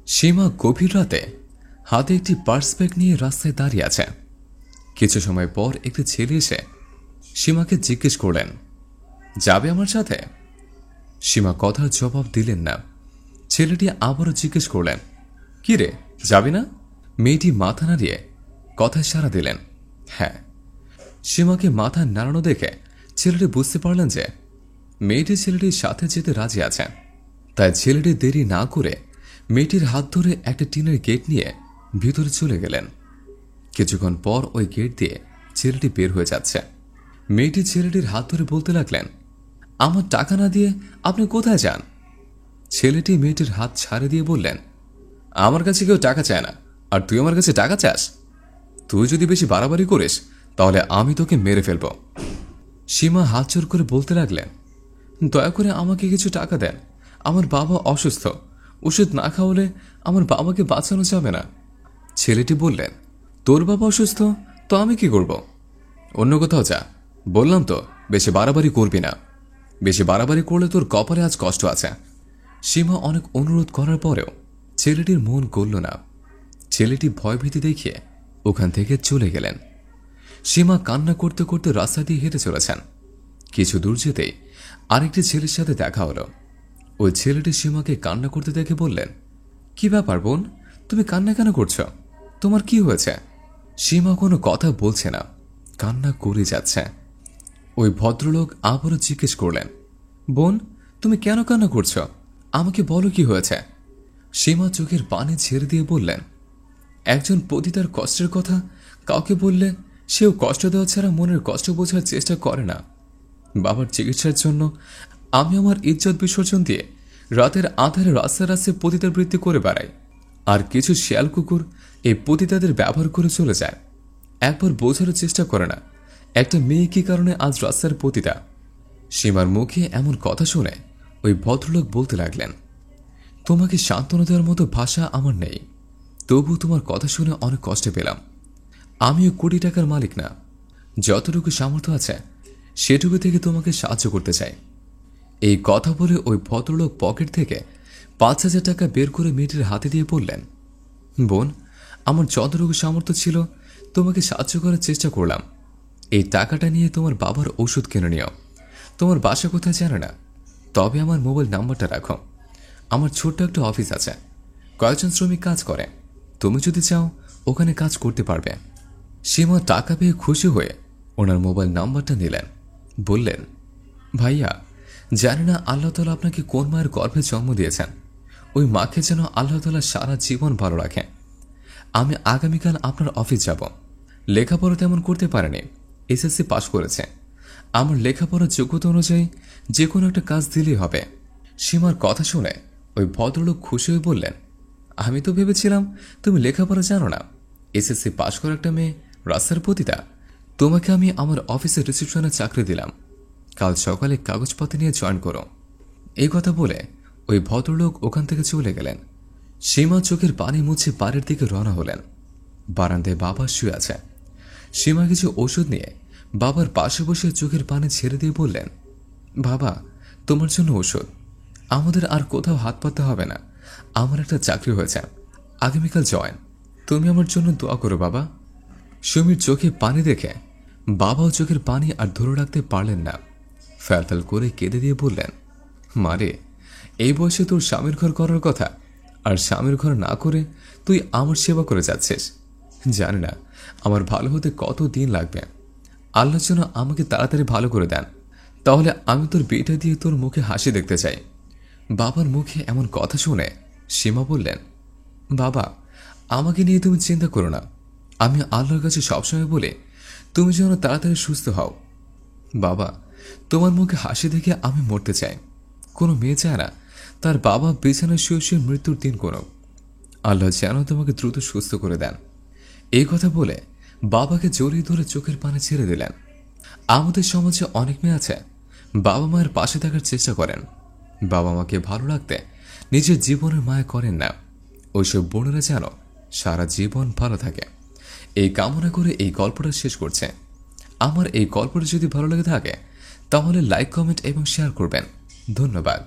সীমা গভীর রাতে হাতে একটি পার্স ব্যাগ নিয়ে রাস্তায় দাঁড়িয়ে আছে। কিছু সময় পর একটি ছেলে এসে সীমাকে জিজ্ঞেস করলেন, যাবে আমার সাথে? সীমা কথার জবাব দিলেন না। ছেলেটি আবারও জিজ্ঞেস করলেন, কি রে, যাবি না? মেয়েটি মাথা নাড়িয়ে কথায় সাড়া দিলেন, হ্যাঁ। সীমাকে মাথা নাড়ানো দেখে ছেলেটি বুঝতে পারলেন যে মেয়েটি ছেলেটির সাথে যেতে রাজি আছে। তাই ছেলেটি দেরি না করে মেয়েটির হাত ধরে একটা টিনের গেট নিয়ে ভিতরে চলে গেলেন। কিছুক্ষণ পর ওই গেট দিয়ে ছেলেটি বের হয়ে যাচ্ছে। মেয়েটি ছেলেটির হাত ধরে বলতে লাগলেন, আমার টাকা না দিয়ে আপনি কোথায় যান? ছেলেটি মেয়েটির হাত ছাড়ে দিয়ে বললেন, আমার কাছে কেউ টাকা চায় না, আর তুই আমার কাছে টাকা চাস? তুই যদি বেশি বাড়াবাড়ি করিস তাহলে আমি তোকে মেরে ফেলব। সীমা হাত জোর করে বলতে লাগলেন, দয়া করে আমাকে কিছু টাকা দেন, আমার বাবা অসুস্থ, ওষুধ না খাওয়ালে আমার বাবাকে বাঁচানো যাবে না। ছেলেটি বললেন, তোর বাবা অসুস্থ তো আমি কি করব? অন্য কোথাও যা, বললাম তো বেশি বাড়াবাড়ি করবি না। বেশি বাড়াবাড়ি করলে তোর কপালে আজ কষ্ট আছে। সীমা অনেক অনুরোধ করার পরেও ছেলেটির মন গলল না। ছেলেটি ভয়ভীতি দেখিয়ে ওখান থেকে চলে গেলেন। সীমা কান্না করতে করতে রাস্তা দিয়ে হেঁটে চলেছেন। কিছু দূর যেতেই আরেকটি ছেলের সাথে দেখা হলো। ওই ছেলেটি সীমাকে কান্না করতে দেখে বললেন, কি ব্যাপার বোন, তুমি কান্না কেন করছো? তোমার কি হয়েছে? সীমা কোনো কথা বলছে না, কান্না করে যাচ্ছে। ওই ভদ্রলোক আবারও জিজ্ঞেস করলেন, বোন, তুমি কেন কান্না করছো? আমাকে বলো কি হয়েছে? সীমা চোখের পানি ছেড়ে দিয়ে বললেন, একজন পতিতার কষ্টের কথা কাউকে বললে সেও কষ্ট দেওয়া ছাড়া মনের কষ্ট বোঝার চেষ্টা করে না। বাবার চিকিৎসার জন্য আমি আমার ইজ্জত বিসর্জন দিয়ে রাতের আধারে রাস্তায় রাস্তায় পতিতার বৃত্তি করে বেড়াই, আর কিছু শিয়াল কুকুর এই পতিতাদের ব্যবহার করে চলে যায়। একবার বোঝার চেষ্টা করে না একটা মেয়ে কি কারণে আজ রাস্তার পতিতা। সীমার মুখে এমন কথা শুনে ওই ভদ্রলোক বলতে লাগলেন, তোমাকে সান্ত্বনা দেওয়ার মতো ভাষা আমার নেই, তবু তোমার কথা শুনে অনেক কষ্টে পেলাম। আমিও কোটি টাকার মালিক না, যতটুকু সামর্থ্য আছে সেটুকু থেকে তোমাকে সাহায্য করতে চাই। এই কথা বলে ওই ভদ্রলোক পকেট থেকে ৫,০০০ টাকা বের করে মেয়েটির হাতে দিয়ে বললেন, বোন, আমার যতটুকু সামর্থ্য ছিল তোমাকে সাহায্য করার চেষ্টা করলাম। এই টাকাটা নিয়ে তোমার বাবার ওষুধ কিনে নিও। তোমার বাসা কোথায় জানে না, তবে আমার মোবাইল নাম্বারটা রাখো। আমার ছোট্ট একটা অফিস আছে, কয়েকজন শ্রমিক কাজ করে, তুমি যদি চাও ওখানে কাজ করতে পারবে। সীমা টাকা পেয়ে খুশি হয়ে ওনার মোবাইল নাম্বারটা নিলেন। বললেন, ভাইয়া, জানি না আল্লাহ তাআলা আপনাকে কোন মায়ের গর্ভে জন্ম দিয়েছেন, ওই মাকে যেন আল্লাহ তাআলা সারা জীবন ভালো রাখে। আমি আগামীকাল আপনার অফিস যাব। লেখাপড়া তেমন করতে পারেনি, এসএসসি পাশ করেছে। আমার লেখাপড়ার যোগ্যতা অনুযায়ী যে কোনো একটা কাজ দিলেই হবে। সীমার কথা শুনে ওই ভদ্রলোক খুশি হয়ে বললেন, আমি তো ভেবেছিলাম তুমি লেখাপড়া জানো না, এসএসসি পাশ করা একটা মেয়ে রাস্তার পতিতা। তোমাকে আমি আমার অফিসের রিসেপশনে চাকরি দিলাম, কাল সকালে কাগজপত্র নিয়ে জয়েন করো। এই কথা বলে ওই ভদ্রলোক ওখান থেকে চলে গেলেন। সীমা চোখের পানি মুছে বাড়ির দিকে রওনা হলেন। বারান্দায় বাবা শুয়ে আছে। সীমা কিছু ওষুধ নিয়ে বাবার পাশে বসে চোখের পানি ছেড়ে দিয়ে বললেন, বাবা, তোমার জন্য ওষুধ। আমাদের আর কোথাও হাত পাততে হবে না, আমার একটা চাকরি হয়েছে, আগামীকাল জয়েন। তুমি আমার জন্য দোয়া করো বাবা। সুমির চোখে পানি দেখে বাবাও চোখের পানি আর ধরে রাখতে পারলেন না, ফ্যালফ্যাল করে কেঁদে দিয়ে বললেন, মারে, এই বয়সে তোর স্বামীর ঘর করার কথা, আর স্বামীর ঘর না করে তুই আমার সেবা করে যাচ্ছিস। জানি না আমার ভালো হতে কত দিন লাগবে। আল্লাহ যেন আমাকে তাড়াতাড়ি ভালো করে দেন, তাহলে আমি তোর বিয়েটা দিয়ে তোর মুখে হাসি দেখতে চাই। বাবার মুখে এমন কথা শুনে সীমা বললেন, বাবা, আমাকে নিয়ে তুমি চিন্তা করো না, আমি আল্লাহর কাছে সবসময় বলে তুমি যেন তাড়াতাড়ি সুস্থ হও। বাবা, তোমার মুখে হাসি দেখে আমি মরতে চাই। কোনো মেয়ে চায় না তার বাবা বিছানায় শুয়ে শুয়ে মৃত্যুর দিন কোনো। আল্লাহ যেন তোমাকে দ্রুত সুস্থ করে দেন। এই কথা বলে বাবাকে জড়িয়ে ধরে চোখের পানি ছেড়ে দিলেন। আমাদের সমাজে অনেক মেয়ে আছে বাবা মায়ের পাশে থাকার চেষ্টা করেন, বাবা মাকে ভালো রাখতে নিজের জীবনের মায়া করেন না। ওইসব বোনেরা যেন সারা জীবন ভালো থাকে, এই কামনা করে এই গল্পটা শেষ করছে। আমার এই গল্পটা যদি ভালো লেগে থাকে তাহলে লাইক, কমেন্ট এবং শেয়ার করবেন। ধন্যবাদ।